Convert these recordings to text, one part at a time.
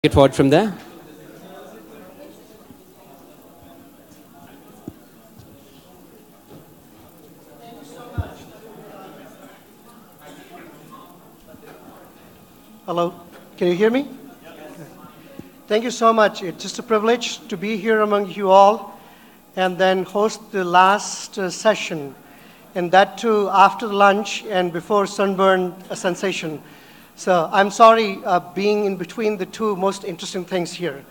It forward from there. Hello, can you hear me? Thank you so much. It's just a privilege to be here among you all and then host the last session, and that too after lunch and before sunburn sensation. So I'm sorry being in between the two most interesting things here.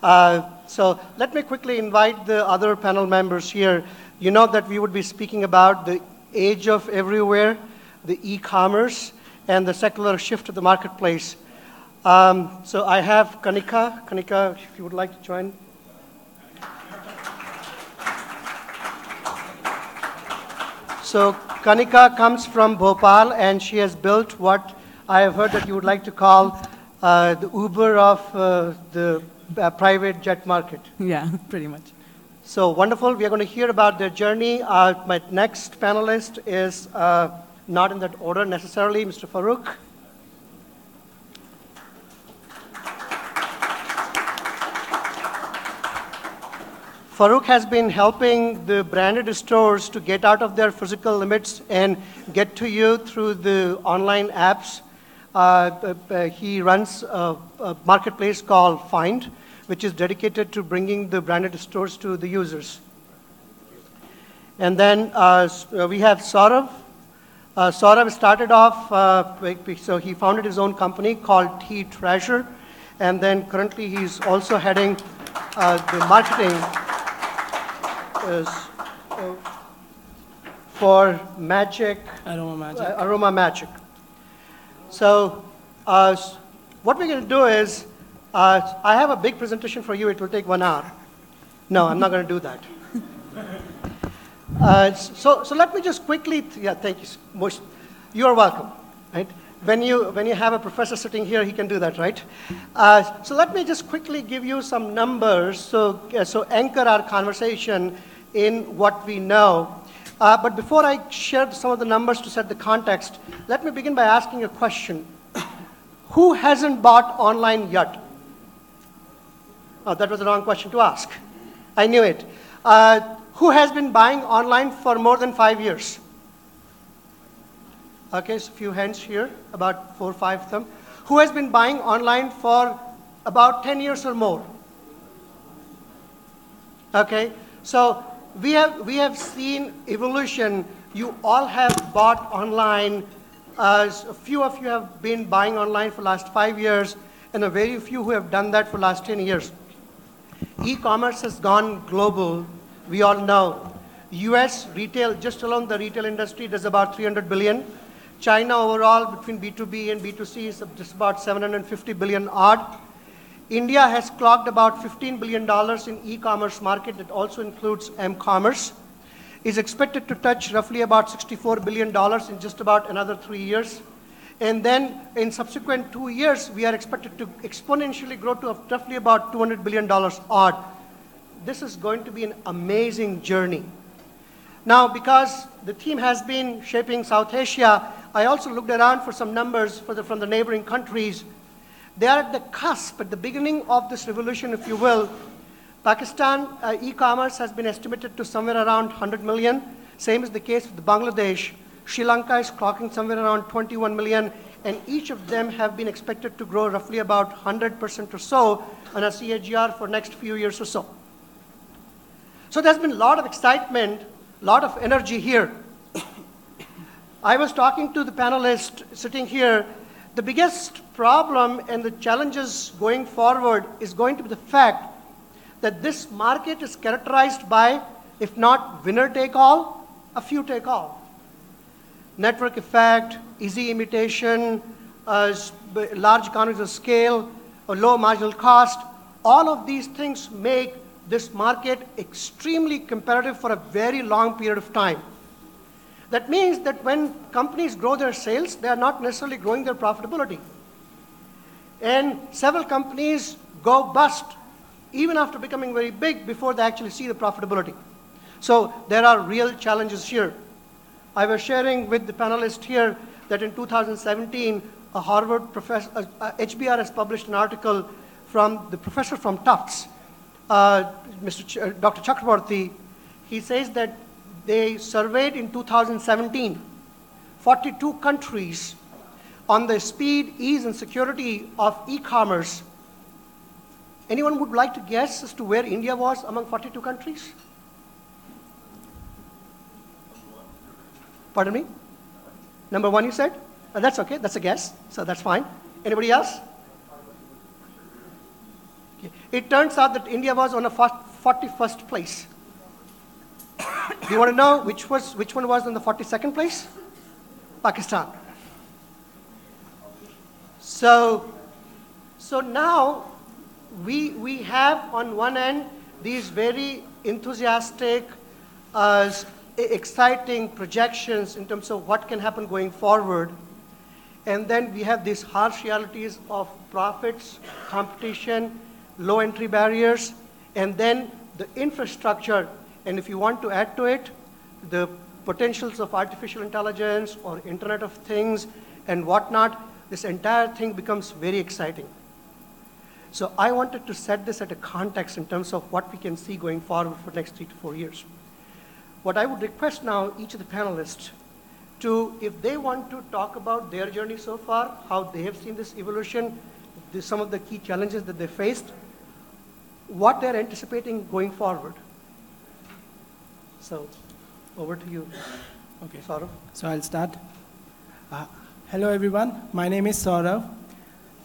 So let me quickly invite the other panel members here. You know that we would be speaking about the age of everywhere, the e-commerce, and the secular shift of the marketplace. So I have Kanika. Kanika, if you would like to join. So Kanika comes from Bhopal, and she has built what I have heard that you would like to call the Uber of the private jet market. Yeah, pretty much. So wonderful. We are going to hear about their journey. My next panelist is not in that order necessarily, Mr. Farook. Farook has been helping the branded stores to get out of their physical limits and get to you through the online apps. He runs a marketplace called Find, which is dedicated to bringing the branded stores to the users. And then we have Sara. Sara started off, so he founded his own company called T Treasure, and then currently he's also heading the marketing for Aroma Magic. So what we're going to do is, I have a big presentation for you. It will take 1 hour. No, I'm not going to do that. So let me just quickly, thank you. You're welcome. Right? When you have a professor sitting here, he can do that, right? So let me just quickly give you some numbers, so anchor our conversation in what we know. But before I share some of the numbers to set the context, let me begin by asking a question. Who hasn't bought online yet? Oh, that was the wrong question to ask. I knew it. Who has been buying online for more than 5 years? Okay, so a few hands here, about 4 or 5 of them. Who has been buying online for about 10 years or more? Okay, so we have seen evolution. You all have bought online. A few of you have been buying online for the last 5 years, and a very few who have done that for the last 10 years. E-commerce has gone global. We all know. US retail, just alone the retail industry, does about 300 billion. China overall, between B2B and B2C, is just about 750 billion odd. India has clocked about $15 billion in e-commerce market. That also includes m-commerce. Is expected to touch roughly about $64 billion in just about another 3 years. And then in subsequent 2 years, we are expected to exponentially grow to roughly about $200 billion odd. This is going to be an amazing journey. Now, because the team has been shaping South Asia, I also looked around for some numbers from the neighboring countries. They are at the cusp, at the beginning of this revolution, if you will. Pakistan e-commerce has been estimated to somewhere around 100 million. Same is the case with Bangladesh. Sri Lanka is clocking somewhere around 21 million, and each of them have been expected to grow roughly about 100% or so on a CAGR for next few years or so. So there's been a lot of excitement, a lot of energy here. I was talking to the panelist sitting here. The biggest problem and the challenges going forward is going to be the fact that this market is characterized by, if not winner take all, a few take all. Network effect, easy imitation, large economies of scale, a low marginal cost, all of these things make this market extremely competitive for a very long period of time. That means that when companies grow their sales, they are not necessarily growing their profitability. And several companies go bust even after becoming very big before they actually see the profitability. So there are real challenges here. I was sharing with the panelists here that in 2017, a Harvard professor, HBR has published an article from the professor from Tufts, Dr. Chakraborty, he says that they surveyed in 2017 42 countries on the speed, ease, and security of e-commerce. Anyone would like to guess as to where India was among 42 countries? Pardon me? Number one, you said? That's okay, that's a guess, so that's fine. Anybody else? Okay. It turns out that India was on a 41st place. Do you want to know which one was in the 42nd place? Pakistan. So now we have on one end these very enthusiastic, exciting projections in terms of what can happen going forward. And then we have these harsh realities of profits, competition, low entry barriers, and then the infrastructure. And if you want to add to it, the potentials of artificial intelligence or Internet of Things and whatnot, this entire thing becomes very exciting. So I wanted to set this at a context in terms of what we can see going forward for the next 3 to 4 years. What I would request now, each of the panelists, to, if they want to talk about their journey so far, how they have seen this evolution, some of the key challenges that they faced, what they're anticipating going forward. So, over to you. Okay. Sara. So I'll start. Hello everyone, my name is Sara,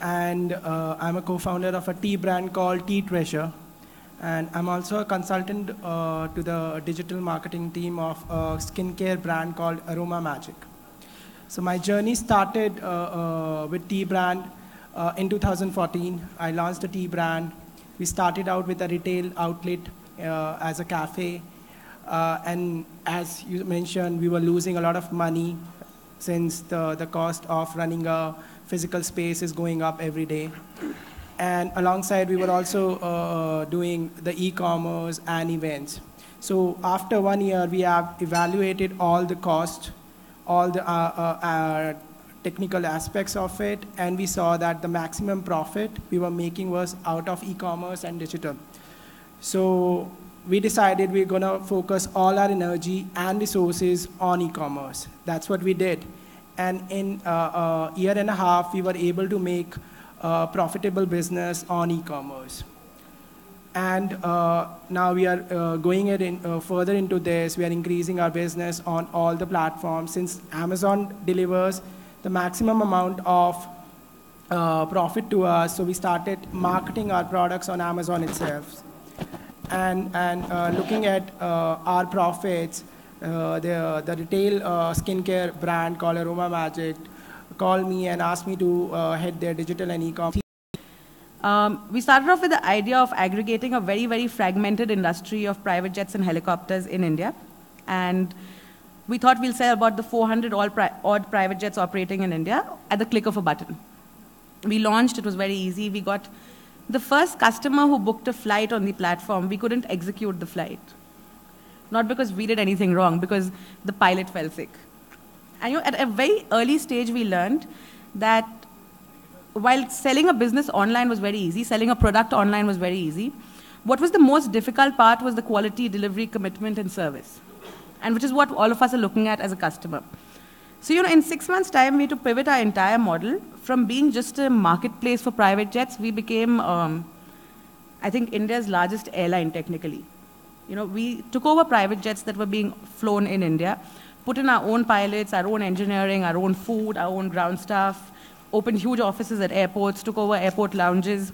and I'm a co-founder of a tea brand called Tea Treasure. And I'm also a consultant to the digital marketing team of a skincare brand called Aroma Magic. So my journey started with tea brand in 2014. I launched a tea brand. We started out with a retail outlet as a cafe. And as you mentioned, we were losing a lot of money since the cost of running a physical space is going up every day. And alongside, we were also doing the e-commerce and events. So after 1 year, we have evaluated all the cost, all the technical aspects of it, and we saw that the maximum profit we were making was out of e-commerce and digital. So we decided we're going to focus all our energy and resources on e-commerce. That's what we did. And in a year and a half, we were able to make profitable business on e-commerce. And now we are going further into this. We are increasing our business on all the platforms. Since Amazon delivers the maximum amount of profit to us, so we started marketing our products on Amazon itself. And looking at our profits, the retail skincare brand called Aroma Magic called me and asked me to head their digital and e-commerce. We started off with the idea of aggregating a very, very fragmented industry of private jets and helicopters in India. And we thought we'll sell about the 400 odd private jets operating in India at the click of a button. We launched, it was very easy. We got the first customer who booked a flight on the platform. We couldn't execute the flight. Not because we did anything wrong, because the pilot fell sick. And you know, at a very early stage, we learned that while selling a business online was very easy, selling a product online was very easy, what was the most difficult part was the quality, delivery, commitment, and service. And which is what all of us are looking at as a customer. So, you know, in 6 months' time, we had to pivot our entire model. From being just a marketplace for private jets, we became, I think, India's largest airline, technically. You know, we took over private jets that were being flown in India, put in our own pilots, our own engineering, our own food, our own ground staff, opened huge offices at airports, took over airport lounges.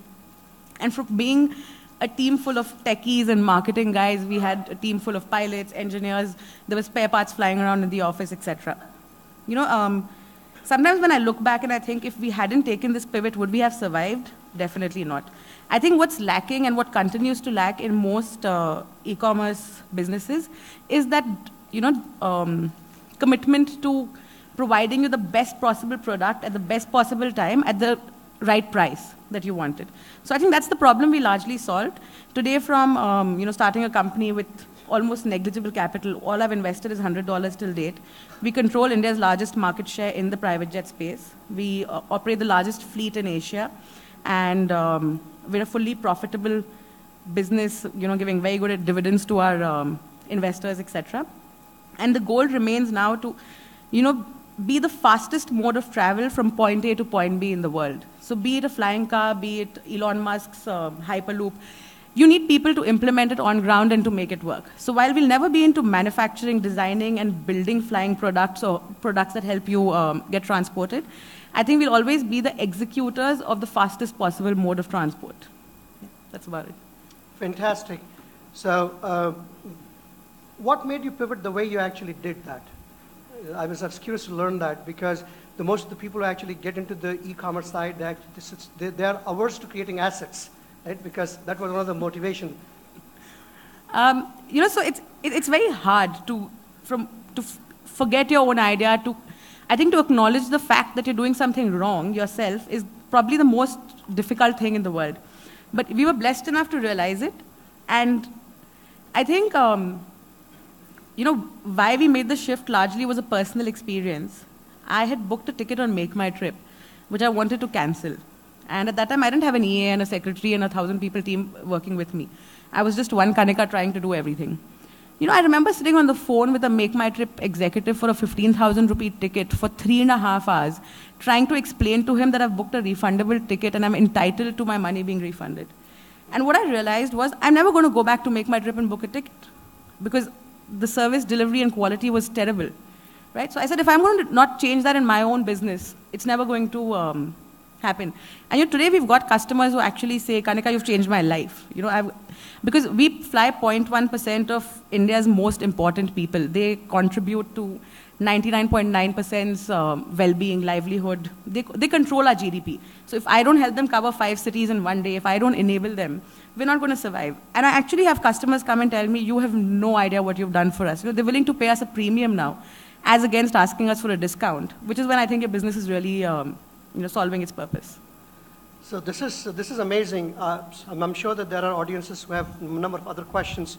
And from being a team full of techies and marketing guys, we had a team full of pilots, engineers, there were spare parts flying around in the office, etc. You know, sometimes when I look back and I think if we hadn't taken this pivot, would we have survived? Definitely not. I think what's lacking and what continues to lack in most e-commerce businesses is that, you know, commitment to providing you the best possible product at the best possible time at the right price that you wanted. So I think that's the problem we largely solved. Today from, you know, starting a company with almost negligible capital, all I've invested is $100 till date. We control India's largest market share in the private jet space. We operate the largest fleet in Asia. and we're a fully profitable business, giving very good dividends to our investors, etc. And the goal remains now to, be the fastest mode of travel from point A to point B in the world. So be it a flying car, be it Elon Musk's Hyperloop, you need people to implement it on ground and to make it work. So while we'll never be into manufacturing, designing, and building flying products or products that help you get transported, I think we'll always be the executors of the fastest possible mode of transport. Yeah, that's about it. Fantastic. So what made you pivot the way you actually did that? I was curious to learn that, because most of the people who actually get into the e-commerce side, they are averse to creating assets, right? Because that was one of the motivation. So it's very hard to forget your own idea. I think to acknowledge the fact that you're doing something wrong yourself is probably the most difficult thing in the world. But we were blessed enough to realize it, and I think why we made the shift largely was a personal experience. I had booked a ticket on Make My Trip, which I wanted to cancel. And at that time, I didn't have an EA and a secretary and a 1,000-people team working with me. I was just one Kanika trying to do everything. I remember sitting on the phone with a Make My Trip executive for a 15,000 rupee ticket for 3.5 hours, trying to explain to him that I've booked a refundable ticket and I'm entitled to my money being refunded. And what I realized was I'm never going to go back to Make My Trip and book a ticket, because the service delivery and quality was terrible, right? So I said, if I'm going to not change that in my own business, it's never going to happen. And today we've got customers who actually say, Kanika, you've changed my life. Because we fly 0.1% of India's most important people. They contribute to 99.9% well-being, livelihood. They control our GDP. So if I don't help them cover 5 cities in one day, if I don't enable them, we're not going to survive. And I actually have customers come and tell me, you have no idea what you've done for us. They're willing to pay us a premium now, as against asking us for a discount, which is when I think your business is really solving its purpose. So this is amazing. I'm sure that there are audiences who have a number of other questions,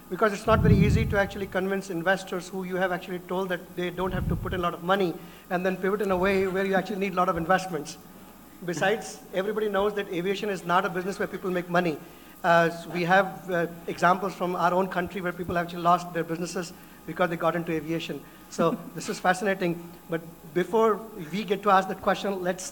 because it's not very easy to actually convince investors who you have actually told that they don't have to put in a lot of money and then pivot in a way where you actually need a lot of investments. Besides, everybody knows that aviation is not a business where people make money. We have examples from our own country where people actually lost their businesses because they got into aviation. So this is fascinating. But before we get to ask that question, let's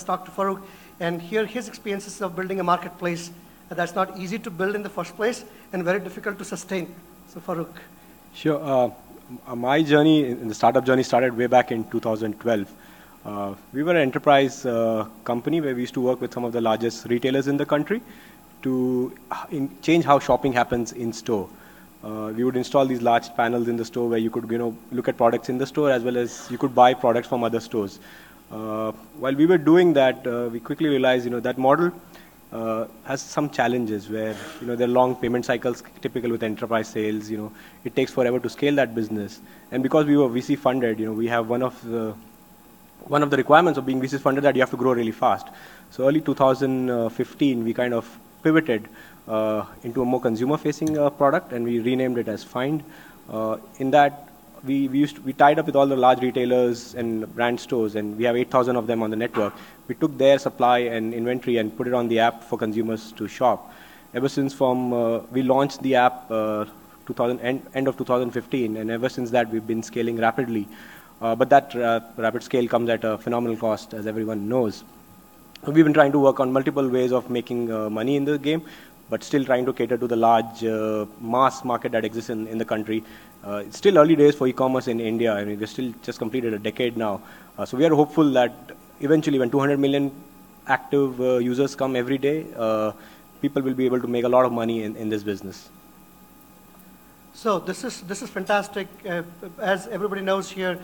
talk to Farook and hear his experiences of building a marketplace that's not easy to build in the first place and very difficult to sustain. So Farook. Sure. My journey, in the startup journey, started way back in 2012. We were an enterprise company where we used to work with some of the largest retailers in the country to change how shopping happens in store. We would install these large panels in the store where you could, look at products in the store as well as you could buy products from other stores. While we were doing that, we quickly realized, that model has some challenges where, there are long payment cycles typical with enterprise sales. It takes forever to scale that business. And because we were VC funded, we have one of the requirements of being VC funded that you have to grow really fast. So early 2015, we kind of pivoted into a more consumer-facing product, and we renamed it as Find. In that, we tied up with all the large retailers and brand stores, and we have 8,000 of them on the network. We took their supply and inventory and put it on the app for consumers to shop. Ever since we launched the app end of 2015, and ever since that, we've been scaling rapidly. But that rapid scale comes at a phenomenal cost, as everyone knows. We've been trying to work on multiple ways of making money in the game, but still trying to cater to the large mass market that exists in the country. It's still early days for e-commerce in India. I mean, we're still just completed a decade now. So we are hopeful that eventually when 200 million active users come every day, people will be able to make a lot of money in this business. So this is fantastic. As everybody knows here,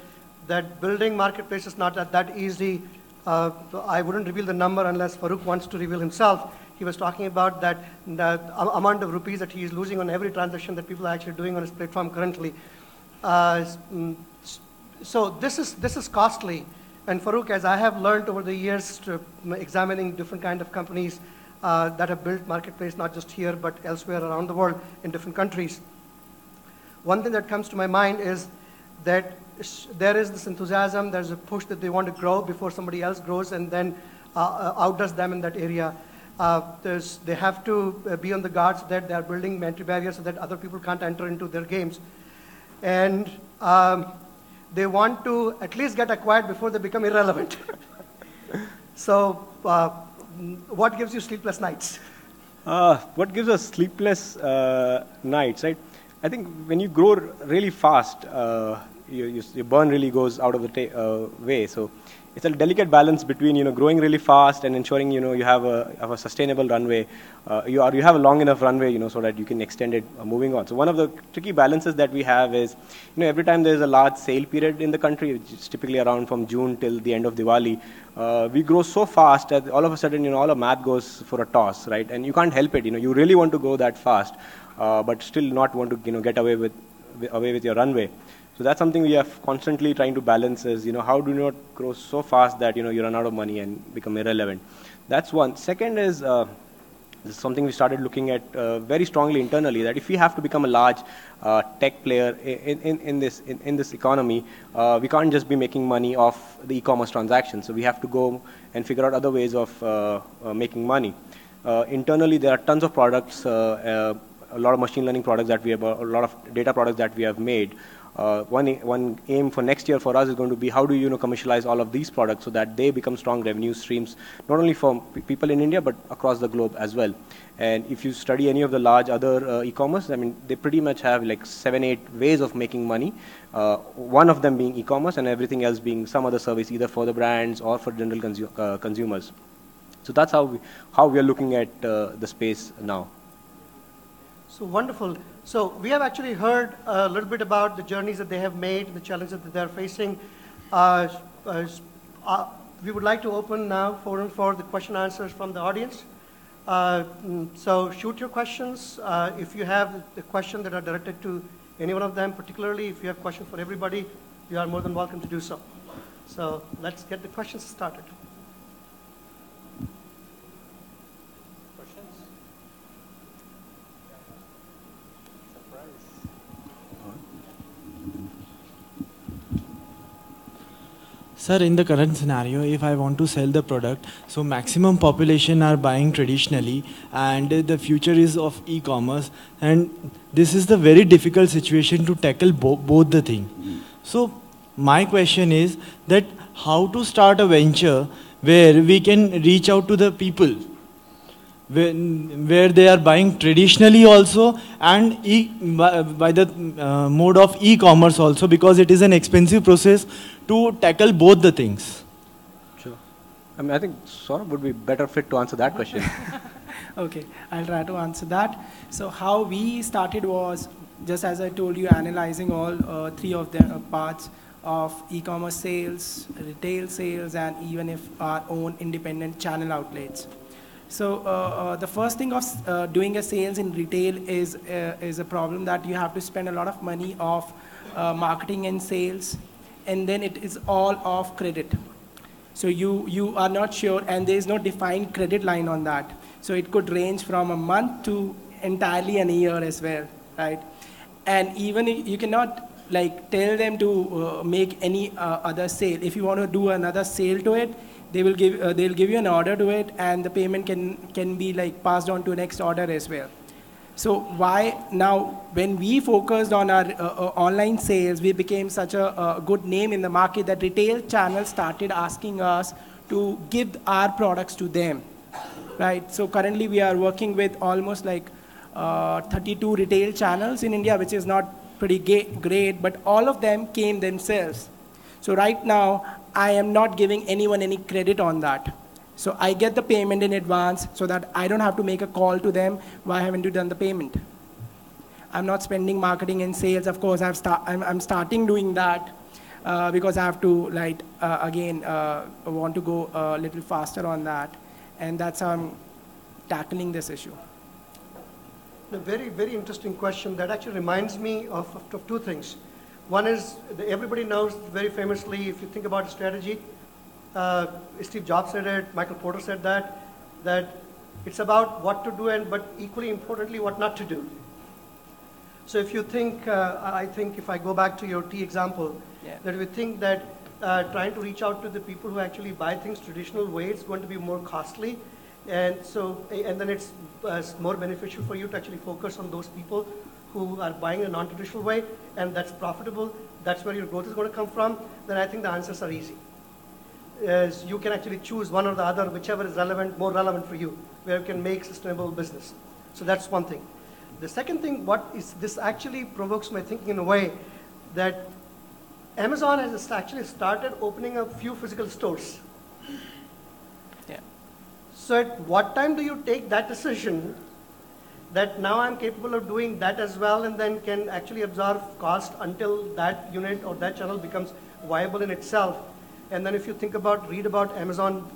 that building marketplace is not that easy. I wouldn't reveal the number unless Farook wants to reveal himself. He was talking about that the amount of rupees that he is losing on every transaction that people are actually doing on his platform currently. So this is costly. And Farook, as I have learned over the years to examining different kind of companies that have built marketplace, not just here, but elsewhere around the world in different countries. One thing that comes to my mind is that there is this enthusiasm, there's a push that they want to grow before somebody else grows, and then outdoes them in that area. They have to be on the guard so that they are building entry barriers so that other people can't enter into their games. And they want to at least get acquired before they become irrelevant. So what gives you sleepless nights? What gives us sleepless nights, right? I think when you grow really fast, your burn really goes out of the way. So it's a delicate balance between growing really fast and ensuring you have a sustainable runway. You have a long enough runway so that you can extend it moving on. So one of the tricky balances that we have is every time there is a large sale period in the country, which is typically around from June till the end of Diwali, we grow so fast that all of a sudden all our math goes for a toss, right? And you can't help it. You really want to go that fast, but still not want to get away with your runway. So that's something we are constantly trying to balance is, how do you not grow so fast that, you run out of money and become irrelevant. That's one. Second is, this is something we started looking at very strongly internally, that if we have to become a large tech player in this economy, we can't just be making money off the e-commerce transactions. So we have to go and figure out other ways of making money. Internally, there are tons of products, a lot of machine learning products that we have, a lot of data products that we have made. One aim for next year for us is going to be how do you commercialize all of these products so that they become strong revenue streams, not only for people in India, but across the globe as well. And if you study any of the large other e-commerce, I mean, they pretty much have like 7-8 ways of making money. One of them being e-commerce and everything else being some other service, either for the brands or for general consumers. So that's how we are looking at the space now. So wonderful. So we have actually heard a little bit about the journeys that they have made, the challenges that they're facing. We would like to open now forum for the question answers from the audience. So shoot your questions. If you have the question that are directed to any one of them, particularly if you have questions for everybody, you are more than welcome to do so. So let's get the questions started. Sir, in the current scenario, if I want to sell the product, so maximum population are buying traditionally and the future is of e-commerce, and this is the very difficult situation to tackle both the things. So my question is that how to start a venture where we can reach out to the people where they are buying traditionally also and by the mode of e-commerce also, because it is an expensive process to tackle both the things. Sure. I mean, I think Sara would be better fit to answer that question. Okay, I'll try to answer that. So how we started was, just as I told you, analyzing all three of the parts of e-commerce sales, retail sales, and even if our own independent channel outlets. So the first thing of doing a sales in retail is a problem that you have to spend a lot of money of marketing and sales, and then it is all off credit. So you are not sure, and there is no defined credit line on that. So it could range from a month to entirely an year as well, right? And even you cannot like tell them to make any other sale. If you want to do another sale to it, they will give they'll give you an order to it, and the payment can be like passed on to a next order as well. So why now, when we focused on our online sales, we became such a good name in the market that retail channels started asking us to give our products to them, right? So currently we are working with almost like 32 retail channels in India, which is not pretty great, but all of them came themselves. So right now, I am not giving anyone any credit on that. So I get the payment in advance so that I don't have to make a call to them, why haven't you done the payment? I'm not spending marketing and sales. Of course, I'm starting doing that because I have to, like, again, want to go a little faster on that. And that's how I'm tackling this issue. A very, very interesting question that actually reminds me of two things. One is, everybody knows very famously, if you think about strategy, Steve Jobs said it, Michael Porter said that it's about what to do, but equally importantly, what not to do. So if you think, I think if I go back to your tea example, that we think that trying to reach out to the people who actually buy things traditional way, it's going to be more costly. And so, and then it's more beneficial for you to actually focus on those people who are buying a non-traditional way, and that's profitable. That's where your growth is going to come from. Then I think the answers are easy. As you can actually choose one or the other, whichever is relevant, more relevant for you, where you can make sustainable business. So that's one thing. The second thing, what is this actually provokes my thinking in a way that Amazon has actually started opening up few physical stores. Yeah. So at what time do you take that decision that now I'm capable of doing that as well, and then can actually absorb cost until that unit or that channel becomes viable in itself? And then if you think about, read about Amazon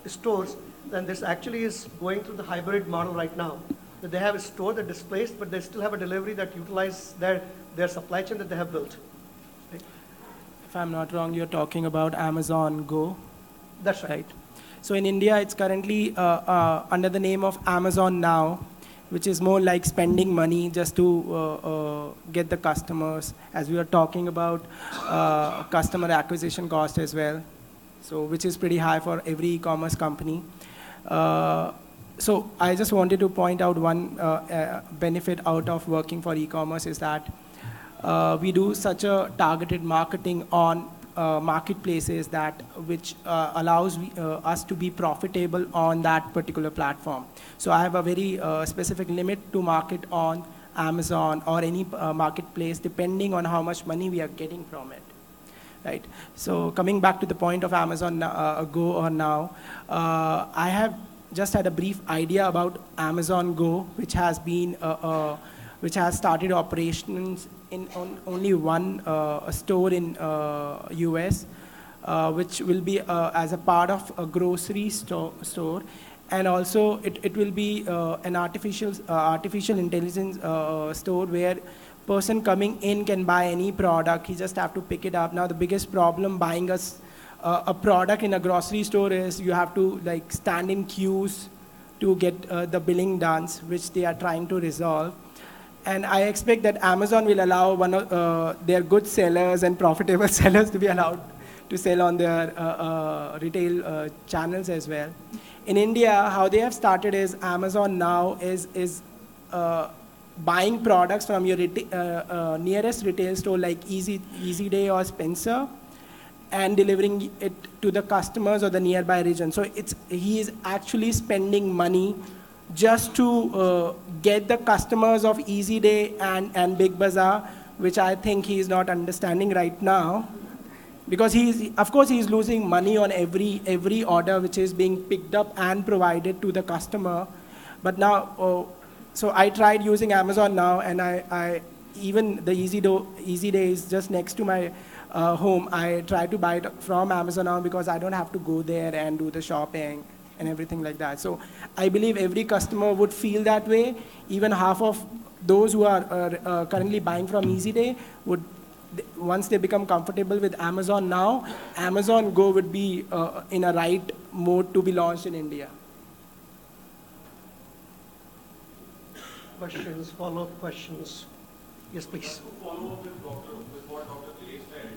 stores, then this actually is going through the hybrid model right now. That they have a store that displays, but they still have a delivery that utilizes their supply chain that they have built. Right? If I'm not wrong, you're talking about Amazon Go. That's right. So in India, it's currently under the name of Amazon Now, which is more like spending money just to get the customers, as we were talking about customer acquisition cost as well, so which is pretty high for every e-commerce company. So I just wanted to point out one benefit out of working for e-commerce is that we do such a targeted marketing on marketplaces that which allows us to be profitable on that particular platform. So I have a very specific limit to market on Amazon or any marketplace depending on how much money we are getting from it. Right. So coming back to the point of Amazon Go or Now, I have just had a brief idea about Amazon Go, which has been which has started operations in only one store in US, which will be as a part of a grocery store, and also it will be an artificial intelligence store where person coming in can buy any product. He just have to pick it up. Now the biggest problem buying a product in a grocery store is you have to like stand in queues to get the billing done, which they are trying to resolve. And I expect that Amazon will allow one of their good sellers and profitable sellers to be allowed to sell on their retail channels as well. In India, how they have started is Amazon Now is buying products from your nearest retail store like Easy Day or Spencer, and delivering it to the customers or the nearby region. So he is actually spending money just to get the customers of Easy Day and Big Bazaar, which I think he is not understanding right now, because of course he's losing money on every order which is being picked up and provided to the customer. But now, so I tried using Amazon Now, and I even the Easy Day is just next to my home. I try to buy it from Amazon Now because I don't have to go there and do the shopping and everything like that. So I believe every customer would feel that way. Even half of those who are currently buying from Easy Day would, once they become comfortable with Amazon Now, Amazon Go would be in a right mode to be launched in India. Questions, follow-up questions? Yes, please. To follow up with what Dr. Dilesh said,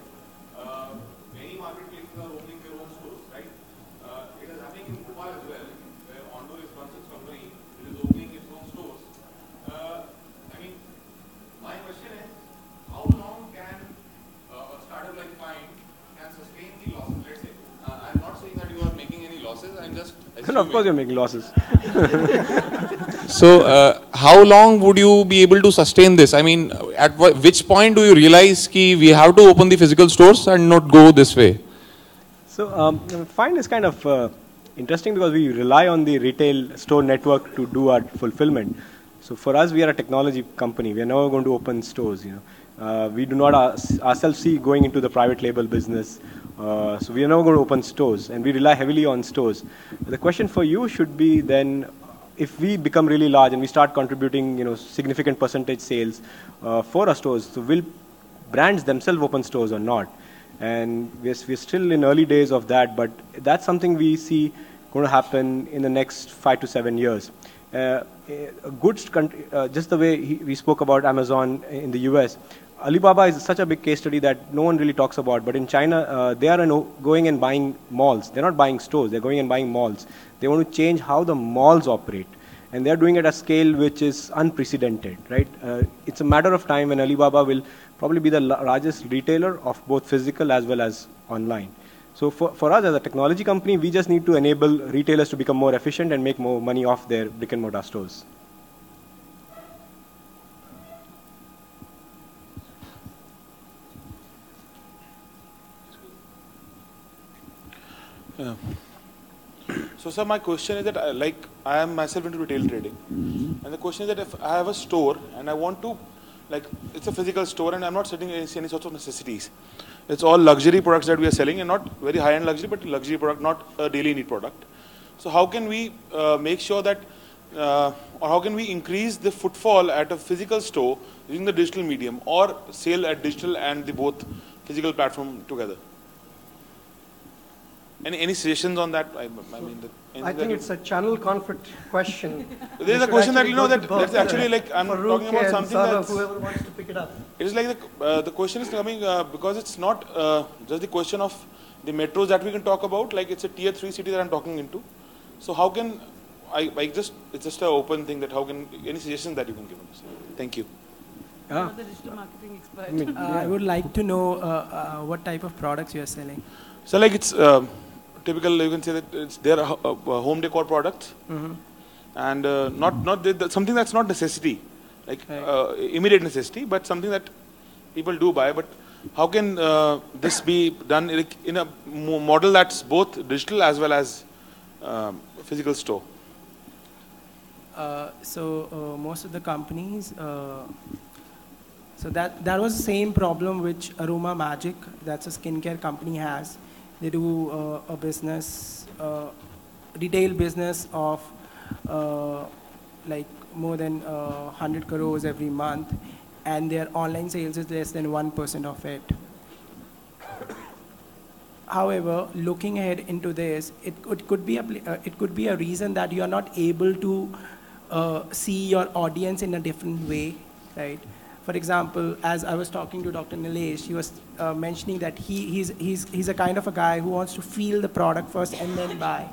many marketplaces are opening their own stores, right? It is happening in Bhopal as well, where Ondo is Consul's company, it is opening its own stores. I mean, my question is, how long can a startup like mine can sustain the losses? Let's say, I'm not saying that you are making any losses, I'm just assuming. No, of course you're making losses. So, how long would you be able to sustain this? I mean, at which point do you realize that we have to open the physical stores and not go this way? So, Find is kind of interesting because we rely on the retail store network to do our fulfillment. So, for us, we are a technology company. We are never going to open stores. We do not ourselves see going into the private label business. So, we are never going to open stores, and we rely heavily on stores. The question for you should be then, if we become really large and we start contributing, significant percentage sales for our stores, so will brands themselves open stores or not? And we're still in early days of that, but that's something we see going to happen in the next 5 to 7 years. Just the way we spoke about Amazon in the US, Alibaba is such a big case study that no one really talks about. But in China, they are going and buying malls. They're not buying stores. They're going and buying malls. They want to change how the malls operate. And they're doing it at a scale which is unprecedented, right? It's a matter of time when Alibaba will probably be the largest retailer of both physical as well as online. So for us as a technology company, we just need to enable retailers to become more efficient and make more money off their brick and mortar stores. So, sir, my question is that I am myself into retail trading, and the question is that if I have a store and I want to, it's a physical store, and I'm not selling any sorts of necessities. It's all luxury products that we are selling, and not very high-end luxury, but luxury product, not a daily need product. So, how can we make sure that, or how can we increase the footfall at a physical store using the digital medium, or sale at digital and the both physical platform together? Any suggestions on that? I think it's a channel conflict question. There is a question that, that's actually I'm Farook talking about something Sara, that's... whoever wants to pick it up. It is like the question is coming because it's not just the question of the metros that we can talk about, it's a tier 3 city that I'm talking into. So how can, it's just an open thing that how can, any suggestions that you can give us? Thank you. You're the digital marketing expert. I would like to know what type of products you are selling. So it's typical, you can say that it's their home decor products, and not something that's not necessity, immediate necessity, but something that people do buy. But how can this be done in a model that's both digital as well as physical store? Most of the companies, so that was the same problem which Aroma Magic, that's a skincare company, has. They do a business, retail business of more than 100 crores every month, and their online sales is less than 1% of it. However, looking ahead into this, it could be a reason that you are not able to see your audience in a different way, right? For example, as I was talking to Dr. Nilesh, he was mentioning that he's a kind of a guy who wants to feel the product first and then buy.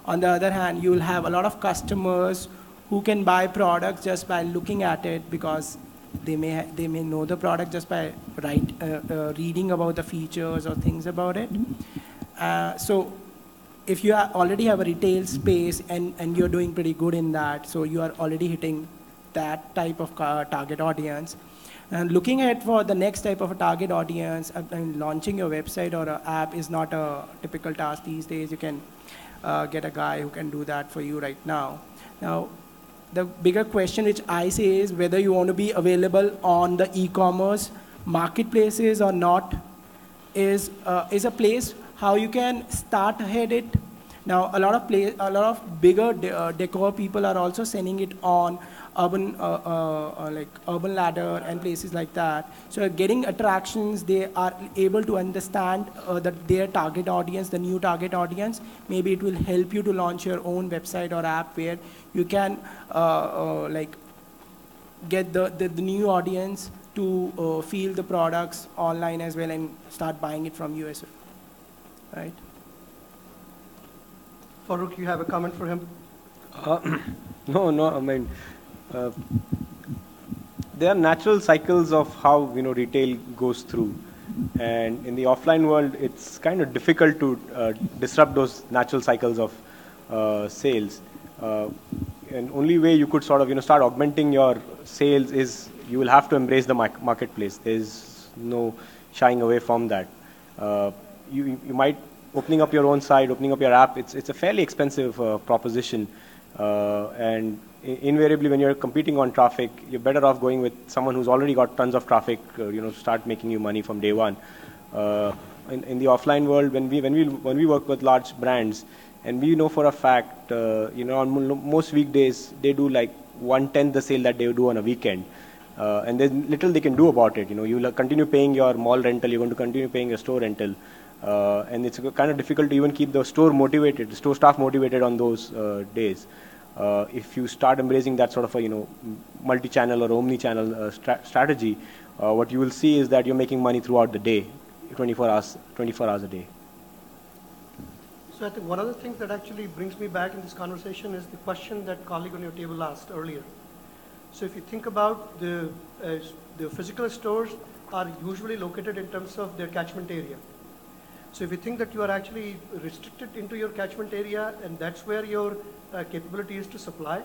On the other hand, you will have a lot of customers who can buy products just by looking at it, because they may know the product just by reading about the features or things about it. So if you already have a retail space and you're doing pretty good in that, so you are already hitting that type of target audience. And looking at for the next type of a target audience, launching your website or an app is not a typical task these days. You can get a guy who can do that for you right now. Now, the bigger question which I say is whether you want to be available on the e-commerce marketplaces or not is a place how you can start ahead it. Now, a lot of bigger decor people are also sending it on urban ladder and places like that. So getting attractions, they are able to understand their target audience, the new target audience. Maybe it will help you to launch your own website or app where you can get the new audience to feel the products online as well and start buying it from you as well, right? Farook, you have a comment for him? No, I mean, there are natural cycles of how retail goes through, and in the offline world, it's kind of difficult to disrupt those natural cycles of sales. And only way you could sort of start augmenting your sales is you will have to embrace the marketplace. There's no shying away from that. You might opening up your own site, opening up your app. It's a fairly expensive proposition, and invariably when you're competing on traffic, you're better off going with someone who's already got tons of traffic, start making you money from day one. In the offline world, when we work with large brands, and we know for a fact, on most weekdays they do like 1/10 the sale that they do on a weekend, and there's little they can do about it. You'll continue paying your mall rental, you're going to continue paying your store rental, and it's kind of difficult to even keep the store motivated, the store staff motivated on those days. If you start embracing that sort of a multi-channel or omni-channel strategy, what you will see is that you're making money throughout the day, 24 hours a day. So I think one of the things that actually brings me back in this conversation is the question that colleague on your table asked earlier. So if you think about the physical stores are usually located in terms of their catchment area. So if you think that you are actually restricted into your catchment area and that's where your capability is to supply,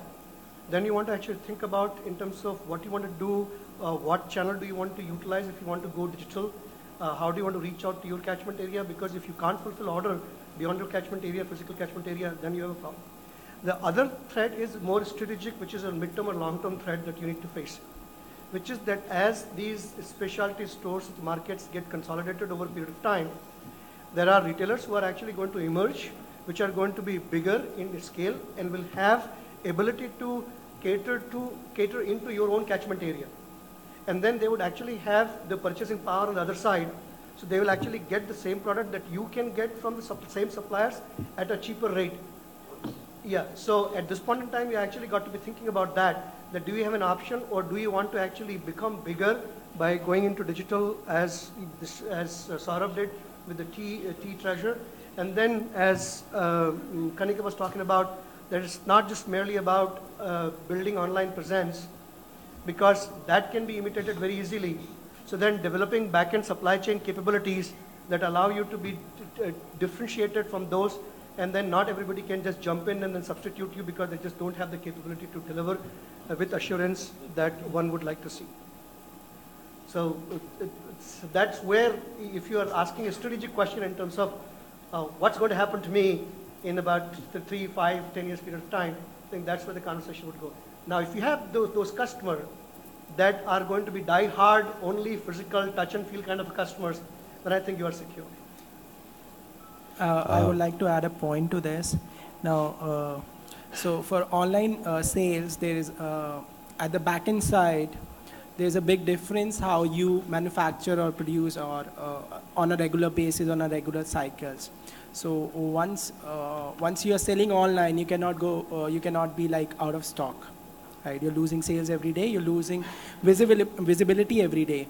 then you want to actually think about in terms of what you want to do, what channel do you want to utilize if you want to go digital, how do you want to reach out to your catchment area, because if you can't fulfill order beyond your catchment area, physical catchment area, then you have a problem. The other threat is more strategic, which is a midterm or long-term threat that you need to face, which is that as these specialty stores, markets get consolidated over a period of time, there are retailers who are actually going to emerge, which are going to be bigger in scale and will have ability to cater into your own catchment area. And then they would actually have the purchasing power on the other side. So they will actually get the same product that you can get from the same suppliers at a cheaper rate. Yeah, so at this point in time, you actually got to be thinking about that do you have an option, or do you want to actually become bigger by going into digital as Saurabh did with the tea treasure. And then as Kanika was talking about, that it's not just merely about building online presence, because that can be imitated very easily. So then developing back-end supply chain capabilities that allow you to be differentiated from those, and then not everybody can just jump in and then substitute you because they just don't have the capability to deliver with assurance that one would like to see. So that's where, if you are asking a strategic question in terms of what's going to happen to me in about 3, 5, 10 years period of time, I think that's where the conversation would go. Now, if you have those customers that are going to be die-hard, only physical, touch and feel kind of customers, then I think you are secure. I would like to add a point to this. Now, so for online sales, there is, at the back-end side, there's a big difference how you manufacture or produce or on a regular basis, on a regular cycles. So once you are selling online, you cannot go, you cannot be like out of stock, right? You're losing sales every day. You're losing visibility every day.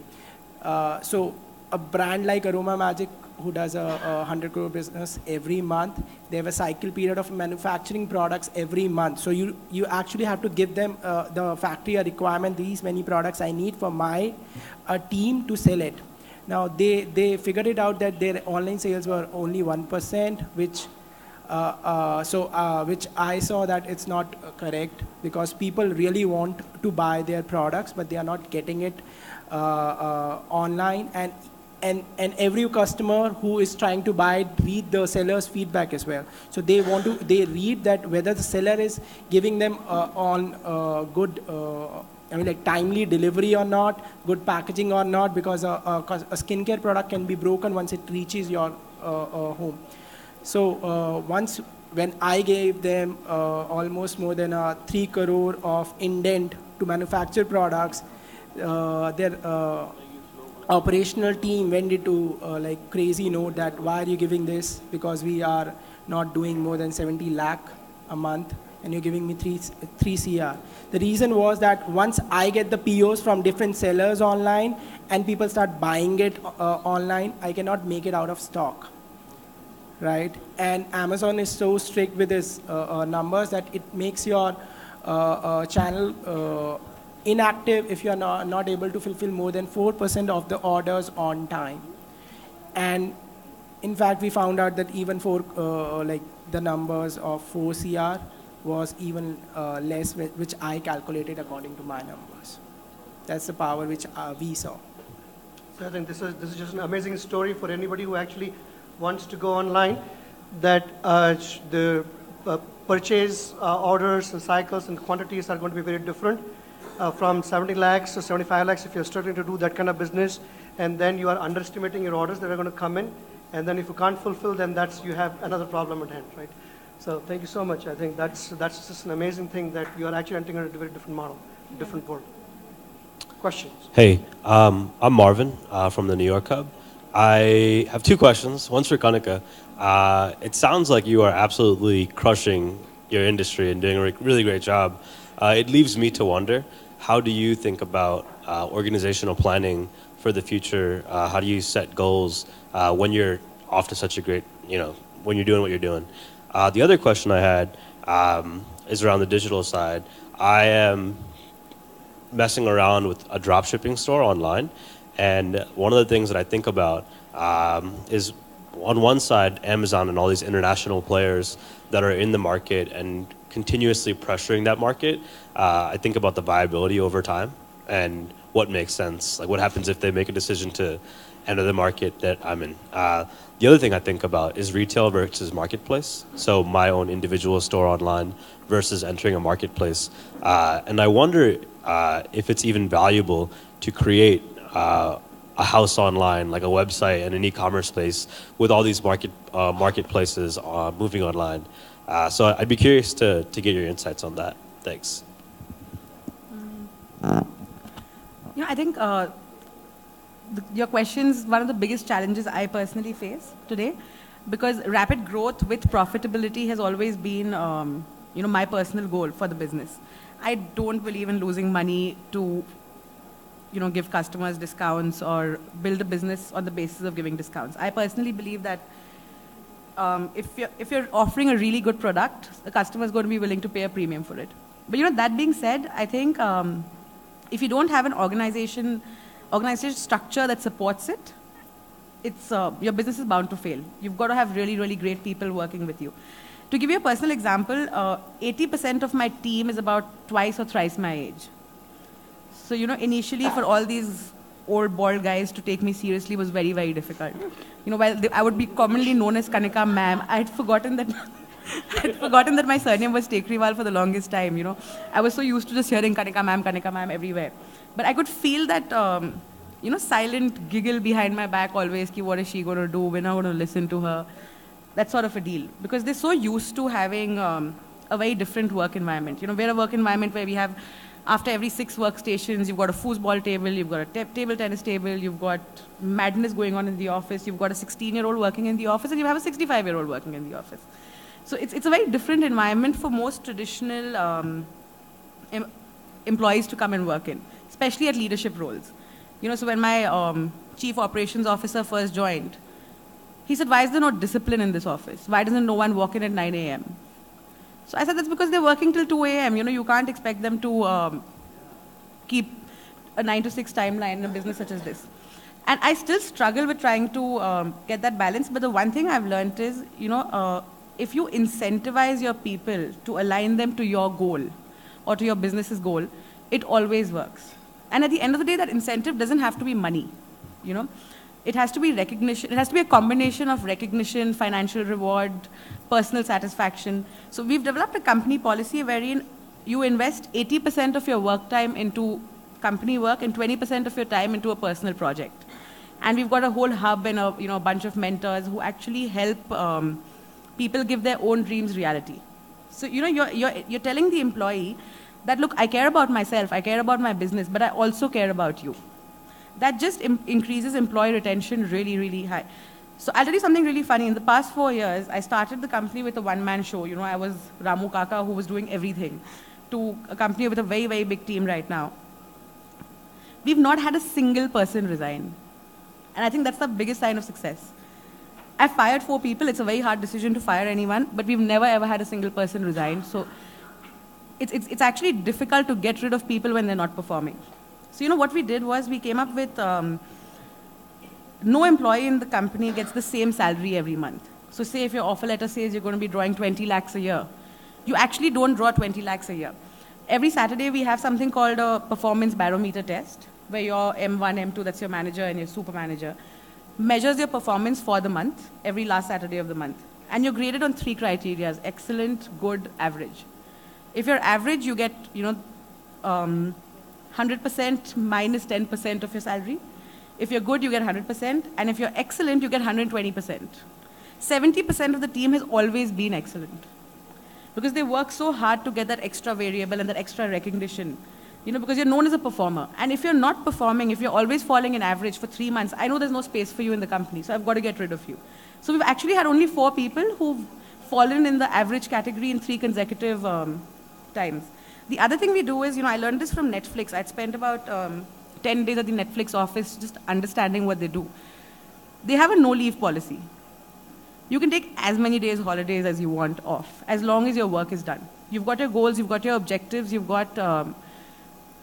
So a brand like Aroma Magic, who does a 100 crore business every month, they have a cycle period of manufacturing products every month. So you actually have to give them the factory a requirement, these many products I need for my team to sell it. Now they figured it out that their online sales were only 1%, which which I saw that it's not correct, because people really want to buy their products, but they are not getting it online. And every customer who is trying to buy it read the seller's feedback as well. So they read that whether the seller is giving them on good, I mean like timely delivery or not, good packaging or not, because a skincare product can be broken once it reaches your home. So when I gave them almost more than 3 crore of indent to manufacture products, their operational team went into like crazy note that why are you giving this, because we are not doing more than 70 lakh a month and you're giving me 3 CR. The reason was that once I get the POs from different sellers online and people start buying it online, I cannot make it out of stock, right? And Amazon is so strict with its numbers that it makes your channel inactive if you are not able to fulfill more than 4% of the orders on time. And in fact, we found out that even for like the numbers of 4 CR was even less, which I calculated according to my numbers. That's the power which we saw. So I think this is just an amazing story for anybody who actually wants to go online, that the purchase orders and cycles and quantities are going to be very different. From 70 lakhs to 75 lakhs if you're starting to do that kind of business, and then you are underestimating your orders that are going to come in, and then if you can't fulfill, then you have another problem at hand, right? So thank you so much. I think that's just an amazing thing that you are actually entering a very different model, different world. Questions? Hey, I'm Marvin from the New York Hub. I have 2 questions. One's for Kanika. It sounds like you are absolutely crushing your industry and doing a really great job. It leaves me to wonder, how do you think about organizational planning for the future? How do you set goals when you're off to such a great, when you're doing what you're doing? The other question I had is around the digital side. I am messing around with a drop shipping store online, and one of the things that I think about is on one side, Amazon and all these international players that are in the market and continuously pressuring that market. I think about the viability over time and what makes sense. Like what happens if they make a decision to enter the market that I'm in. The other thing I think about is retail versus marketplace. So my own individual store online versus entering a marketplace. And I wonder if it's even valuable to create a house online, like a website and an e-commerce space with all these marketplaces moving online. So I'd be curious to get your insights on that. Thanks. I think your question's one of the biggest challenges I personally face today, because rapid growth with profitability has always been, my personal goal for the business. I don't believe in losing money to, give customers discounts or build a business on the basis of giving discounts. I personally believe that if you're offering a really good product, the customer is going to be willing to pay a premium for it. But that being said, I think if you don't have an organization structure that supports it, it's your business is bound to fail. You've got to have really, really great people working with you. To give you a personal example, 80% of my team is about twice or thrice my age. So, initially for all these old bald guys to take me seriously was very, very difficult. While I would be commonly known as Kanika ma'am, I had forgotten that my surname was Tekriwal for the longest time, I was so used to just hearing Kanika ma'am everywhere. But I could feel that, silent giggle behind my back always, ki what is she going to do, we're not going to listen to her. That sort of a deal. Because they're so used to having a very different work environment. We're a work environment where we have, after every 6 workstations, you've got a foosball table, you've got a table tennis table, you've got madness going on in the office, you've got a 16-year-old working in the office, and you have a 65-year-old working in the office. So it's a very different environment for most traditional employees to come and work in, especially at leadership roles. So when my chief operations officer first joined, he said, why is there no discipline in this office? Why doesn't no one walk in at 9 a.m.? So I said, that's because they're working till 2 a.m. You can't expect them to keep a 9 to 6 timeline in a business such as this. And I still struggle with trying to get that balance. But the one thing I've learned is, if you incentivize your people to align them to your goal or to your business's goal, it always works. And at the end of the day, that incentive doesn't have to be money. It has to be recognition. It has to be a combination of recognition, financial reward, personal satisfaction. So we've developed a company policy wherein you invest 80% of your work time into company work and 20% of your time into a personal project. And we've got a whole hub and a bunch of mentors who actually help people give their own dreams reality. So you're telling the employee that, look, I care about myself, I care about my business, but I also care about you. That just increases employee retention really, really high. So I'll tell you something really funny. In the past 4 years, I started the company with a one-man show. I was Ramu Kaka, who was doing everything, to a company with a very, very big team right now. We've not had a single person resign. And I think that's the biggest sign of success. I fired 4 people. It's a very hard decision to fire anyone, but we've never, ever had a single person resign. So it's actually difficult to get rid of people when they're not performing. So, what we did was we came up with no employee in the company gets the same salary every month. So say if your offer letter says you're going to be drawing 20 lakhs a year, you actually don't draw 20 lakhs a year. Every Saturday we have something called a performance barometer test, where your M1, M2, that's your manager and your super manager, measures your performance for the month, every last Saturday of the month. And you're graded on 3 criteria: excellent, good, average. If you're average, you get, 100% minus 10% of your salary. If you're good, you get 100%. And if you're excellent, you get 120%. 70% of the team has always been excellent, because they work so hard to get that extra variable and that extra recognition, because you're known as a performer. And if you're not performing, if you're always falling in average for 3 months, I know there's no space for you in the company, so I've got to get rid of you. So we've actually had only 4 people who've fallen in the average category in 3 consecutive times. The other thing we do is, I learned this from Netflix. I'd spent about 10 days at the Netflix office, just understanding what they do. They have a no-leave policy. You can take as many days holidays as you want off, as long as your work is done. You've got your goals, you've got your objectives, you've got,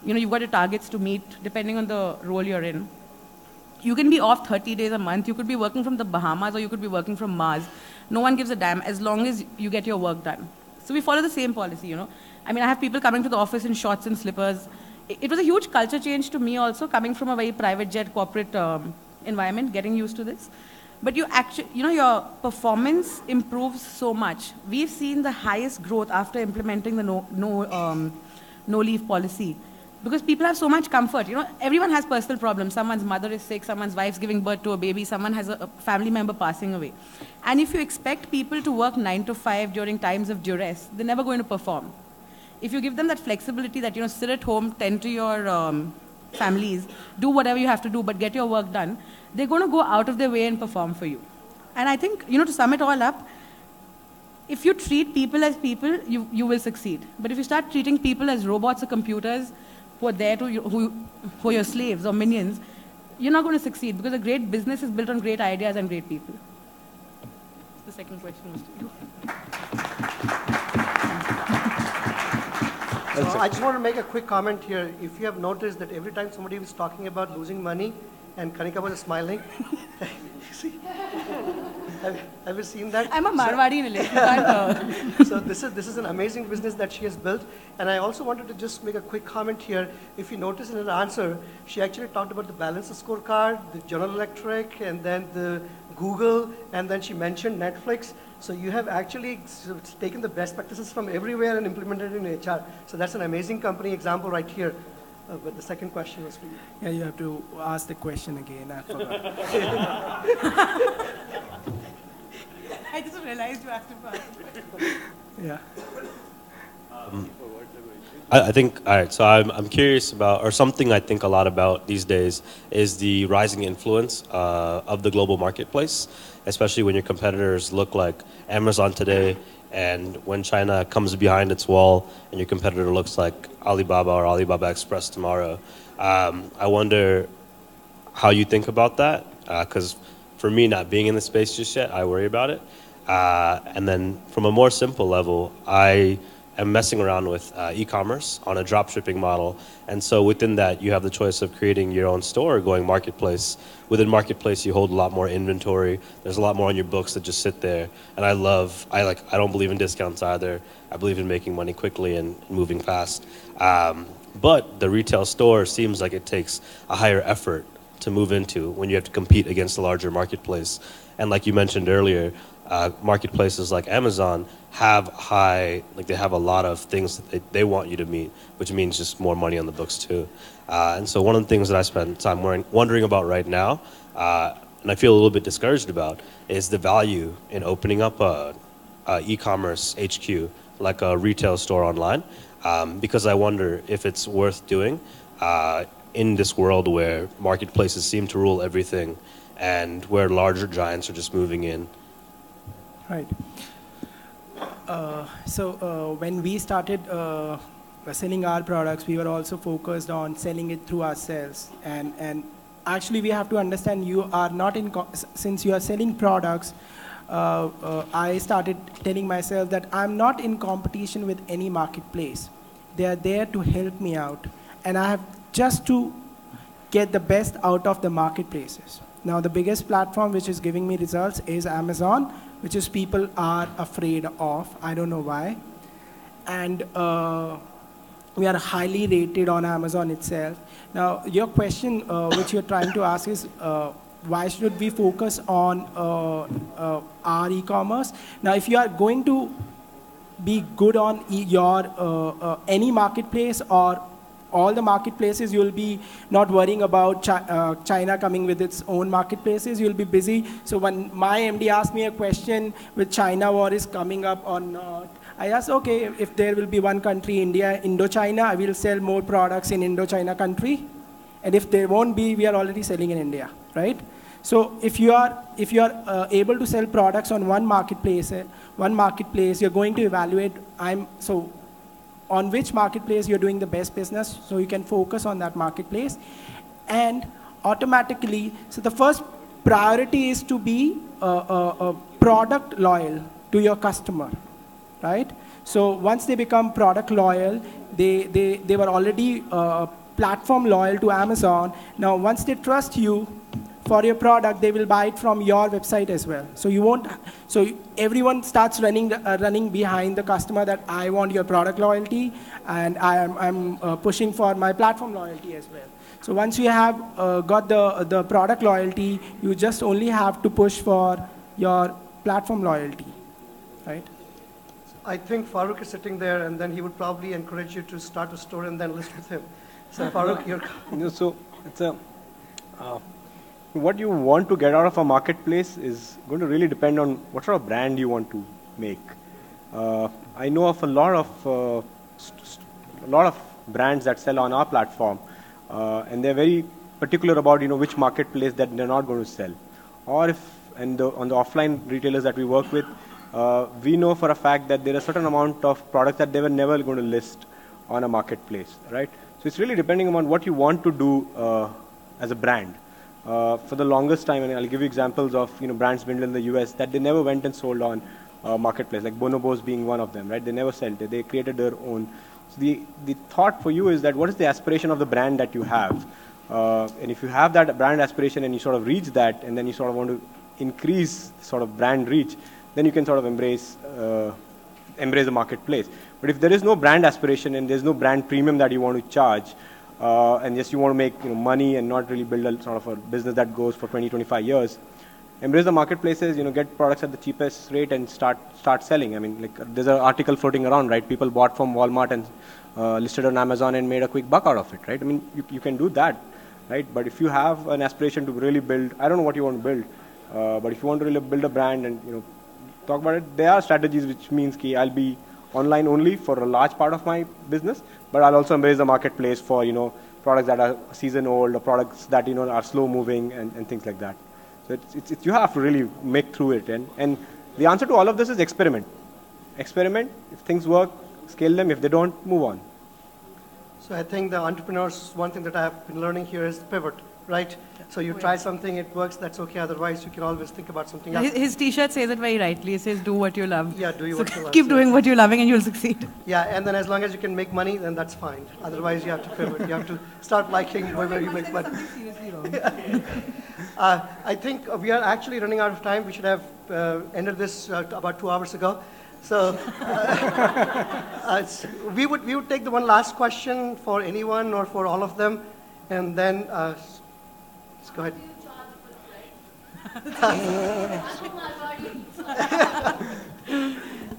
you've got your targets to meet, depending on the role you're in. You can be off 30 days a month. You could be working from the Bahamas or you could be working from Mars. No one gives a damn as long as you get your work done. So we follow the same policy, I mean, I have people coming to the office in shorts and slippers. It was a huge culture change to me also, coming from a very private jet corporate environment, getting used to this. But you actually, your performance improves so much. We've seen the highest growth after implementing the no-leave policy. Because people have so much comfort. Everyone has personal problems. Someone's mother is sick, someone's wife's giving birth to a baby, someone has a family member passing away. And if you expect people to work 9 to 5 during times of duress, they're never going to perform. If you give them that flexibility that, sit at home, tend to your families, do whatever you have to do, but get your work done, they're going to go out of their way and perform for you. And I think, to sum it all up, if you treat people as people, you will succeed. But if you start treating people as robots or computers, who are there who are your slaves or minions, you're not going to succeed because a great business is built on great ideas and great people. The second question was to you. So I just want to make a quick comment here. If you have noticed that every time somebody was talking about losing money and Kanika was smiling, see? Have you seen that? I'm a Marwadi in a So this is an amazing business that she has built. And I also wanted to just make a quick comment here. If you notice in her answer, she actually talked about the balance scorecard, the General Electric, and then the Google, and then she mentioned Netflix. So you have actually taken the best practices from everywhere and implemented it in HR. So that's an amazing company example right here. But the second question was for you. Yeah, you have to ask the question again. I forgot. I just realized you asked him for Yeah. I think, all right, so I'm curious about, or something I think a lot about these days is the rising influence of the global marketplace, especially when your competitors look like Amazon today, and when China comes behind its wall and your competitor looks like Alibaba or Alibaba Express tomorrow. I wonder how you think about that, because for me, not being in the space just yet, I worry about it. And then from a more simple level, I am messing around with e-commerce on a drop shipping model. And so within that, you have the choice of creating your own store or going marketplace. Within marketplace, you hold a lot more inventory. There's a lot more on your books that just sit there. And I don't believe in discounts either. I believe in making money quickly and moving fast. But the retail store seems like it takes a higher effort to move into when you have to compete against a larger marketplace. And like you mentioned earlier, marketplaces like Amazon have they have a lot of things that they want you to meet, which means just more money on the books too. And so one of the things that I spend time wondering about right now, and I feel a little bit discouraged about, is the value in opening up a e-commerce HQ, like a retail store online, because I wonder if it's worth doing in this world where marketplaces seem to rule everything and where larger giants are just moving in. Right. So when we started selling our products, we were also focused on selling it through ourselves. And actually, we have to understand you are not since you are selling products, I started telling myself that I'm not in competition with any marketplace. They are there to help me out. And I have just to get the best out of the marketplaces. Now, the biggest platform which is giving me results is Amazon, which is people are afraid of. I don't know why. And we are highly rated on Amazon itself. Now, your question, which you're trying to ask is, why should we focus on our e-commerce? Now, if you are going to be good on your any marketplace or all the marketplaces, you'll be not worrying about China coming with its own marketplaces. You'll be busy. So when my MD asked me a question with China war is coming up or not, I asked, okay, if there will be one country, India, Indochina, I will sell more products in Indochina country. And if there won't be, we are already selling in India, right? So if you are able to sell products on one marketplace, you're going to evaluate. On which marketplace you're doing the best business, so you can focus on that marketplace. And automatically, so the first priority is to be product loyal to your customer, right? So once they become product loyal, they were already platform loyal to Amazon. Now, once they trust you for your product, they will buy it from your website as well. So you won't. So everyone starts running behind the customer that I want your product loyalty, and I'm pushing for my platform loyalty as well. So once you have got the product loyalty, you just only have to push for your platform loyalty, right? I think Farook is sitting there, and then he would probably encourage you to start a store and then list with him. So Farook, you're... So it's a... what you want to get out of a marketplace is going to really depend on what sort of brand you want to make. I know of a lot of brands that sell on our platform, and they're very particular about which marketplace that they're not going to sell. Or if on the offline retailers that we work with, we know for a fact that there are a certain amount of products that they were never going to list on a marketplace, right? So it's really depending on what you want to do as a brand. For the longest time, and I'll give you examples of brands built in the US that they never went and sold on marketplace, like Bonobos being one of them, right? They never sold it. They created their own. So the thought for you is that what is the aspiration of the brand that you have? And if you have that brand aspiration and you sort of reach that, and then you sort of want to increase sort of brand reach, then you can sort of embrace the marketplace. But if there is no brand aspiration and there's no brand premium that you want to charge, and just you want to make money and not really build a sort of a business that goes for 20, 25 years, embrace the marketplaces, get products at the cheapest rate and start selling. I mean, like there's an article floating around, right? People bought from Walmart and listed on Amazon and made a quick buck out of it, right? I mean, you can do that, right? But if you have an aspiration to really build, I don't know what you want to build, but if you want to really build a brand and talk about it, there are strategies which means that I'll be online only for a large part of my business, but I'll also embrace the marketplace for products that are season old or products that are slow moving and things like that. So it's you have to really make through it, and the answer to all of this is experiment. Experiment. If things work, scale them. If they don't, move on. So I think the entrepreneurs, one thing that I have been learning here is pivot, right? So you try something, it works, that's okay. Otherwise, you can always think about something else. His T-shirt says it very rightly. It says, "Do what you love." Yeah, do what you love. Keep doing what you're loving, and you'll succeed. Yeah, and then as long as you can make money, then that's fine. Otherwise, you have to pivot. You have to start liking where you make money. I think we are actually running out of time. We should have ended this about 2 hours ago. So we would take the one last question for anyone or for all of them, and then let's go ahead.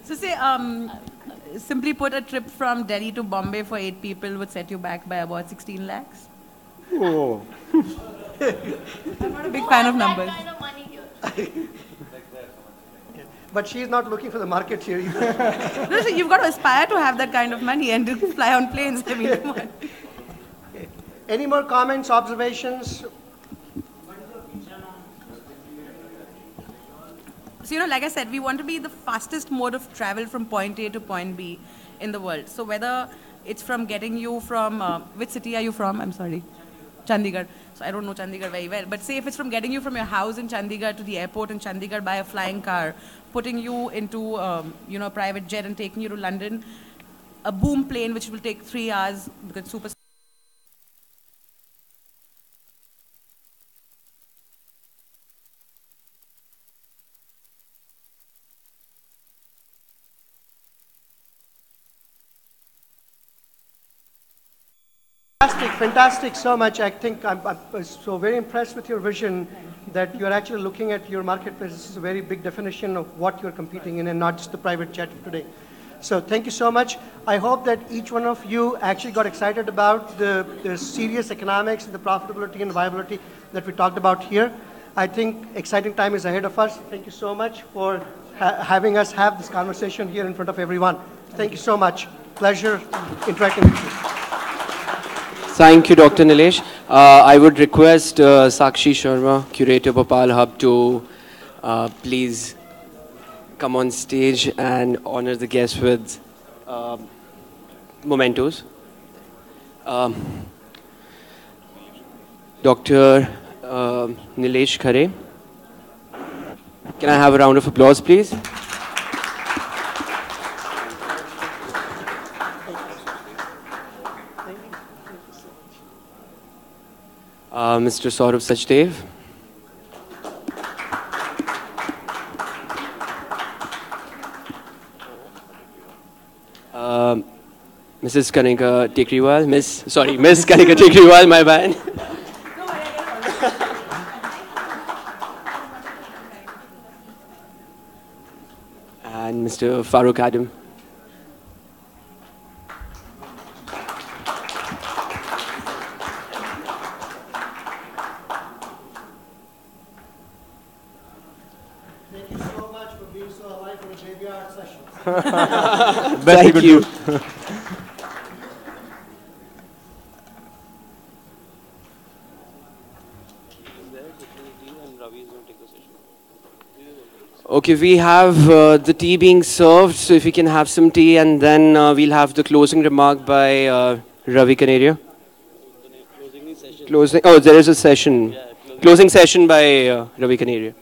So say, simply put, a trip from Delhi to Bombay for 8 people would set you back by about 16 lakhs. Oh. I'm not a big fan of numbers. That kind of money here. But she's not looking for the market here either. No, so you've got to aspire to have that kind of money and to fly on planes. I mean, come on. Okay. Any more comments, observations? So, like I said, we want to be the fastest mode of travel from point A to point B in the world. So whether it's from getting you from, which city are you from? I'm sorry. Chandigarh. So I don't know Chandigarh very well. But say if it's from getting you from your house in Chandigarh to the airport in Chandigarh by a flying car, putting you into, a private jet and taking you to London, a boom plane which will take 3 hours because it's super. Fantastic so much. I think I'm so very impressed with your vision that you're actually looking at your marketplace. This is a very big definition of what you're competing in and not just the private jet of today. So thank you so much. I hope that each one of you actually got excited about the serious economics and the profitability and viability that we talked about here. I think exciting time is ahead of us. Thank you so much for having us have this conversation here in front of everyone. Thank you so much. Pleasure interacting with you. Thank you, Dr. Nilesh. I would request Sakshi Sharma, curator Bhopal Hub, to please come on stage and honor the guests with mementos. Dr. Nilesh Khare. Can I have a round of applause, please? Mr. Saurav Sachdev. Mrs. Kanika Tekriwal, Miss Kanika Tekriwal, my bad. And Mr. Farook Adam. Thank you so much for being so alive for the JBR session. Thank you. Okay, we have the tea being served, so if we can have some tea, and then we'll have the closing remark by Ravi Kaneria. Closing. Oh, there is a session. Closing session by Ravi Kaneria.